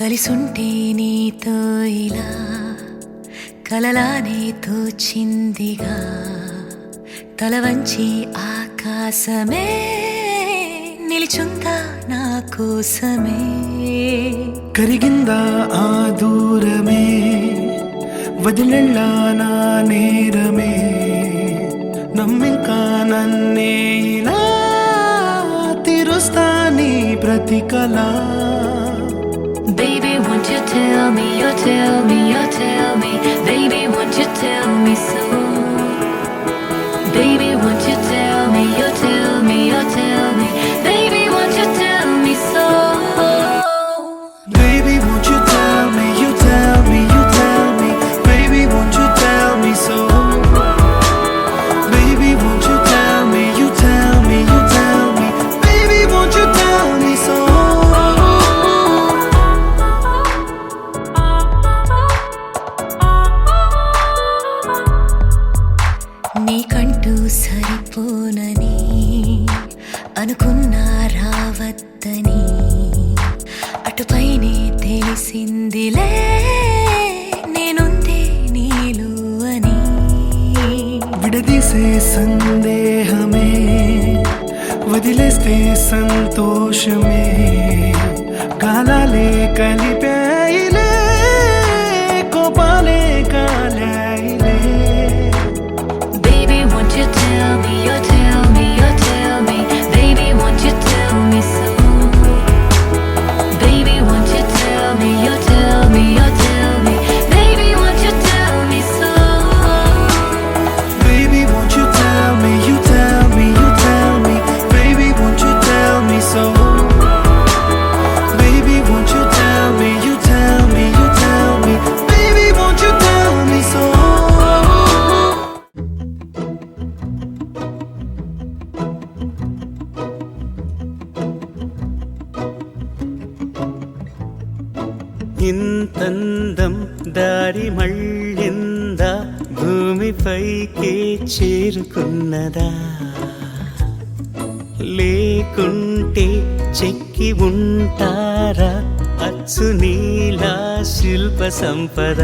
కలిసుంటే నీతో ఇలా కలలానే తోచిందిగా తల వంచి ఆకాశమే నిలిచుందా నా కోసమే కరిగిందా ఆ దూరమే వదిలెళ్ళా నా నేరమే నమ్మింకా నన్నే ఇలా తీరుస్తా నీ ప్రతి కళ Baby, won't you tell me, you tell me, you tell me Baby, won't you tell me so Baby, won't you tell me, you tell me, you tell me Baby, won't you tell me so Baby, won't you tell me, you tell me, you tell me Baby, won't you tell me so Baby, won't you tell me, you tell me, you tell me Baby, won't you tell me so నీకంటూ సరిపోనని అనుకున్నా రావద్దని అటుపైనే తెలిసిందిలే నేనుందే నీలు అని విడదీసే సందేహమే వదిలేస్తే సంతోషమే కాలాలే కలిపాయిలే కోపాలే కాలాయిలే Baby, won't you tell me, you tell me, you tell me Baby, won't you tell me so Baby, won't you tell me, you tell me, you tell me Baby, won't you tell me so Baby, won't you tell me, you tell me, you tell me Baby, won't you tell me so Baby, won't you tell me, you tell me, you tell me Baby, won't you tell me so ఇంతందం దారి మళ్ళిందా భూమిపైకే చేరుకున్నదా లేకుంటే చెక్కి ఉంటారా అచ్చు నీలా శిల్ప సంపద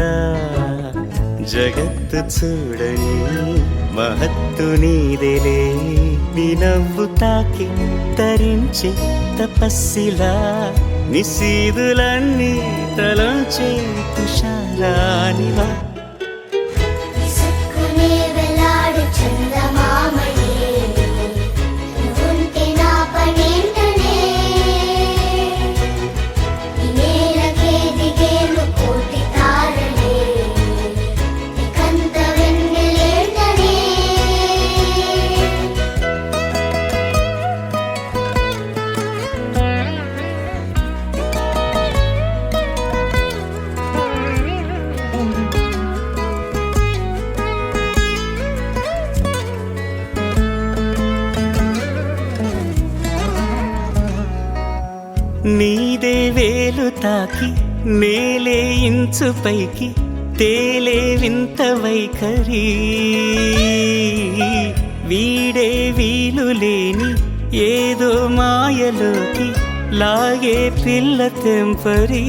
జగత్తు చూడని మహత్తు నీదేలే నీ నవ్వు తాకి తరించి తపస్సిలా నిశీదులన్నీ తలంచే తుషారానివా విసుక్కునే వెలాడు చందమామయే నువ్వుంటే నా పనేంటనే ఈ నేలకే దిగేను కోటి తారలే నీకంత వెన్నెలేంటనే నీదే వేలు తాకి నేలే ఇంచు పైకి తేలే వింత వైఖరి వీడే వీలు లేని ఏదో మాయలోకి లాగే పిల్ల తెంపరి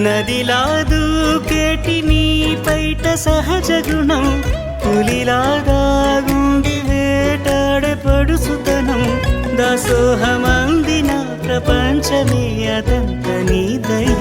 నదిలా దూకేటి నీ పైట సహజ గుణం పులిలాగా గుండి వేటాడే పడుసుతనం దాసోహమందిన ప్రపంచమే అదంత నీ దయ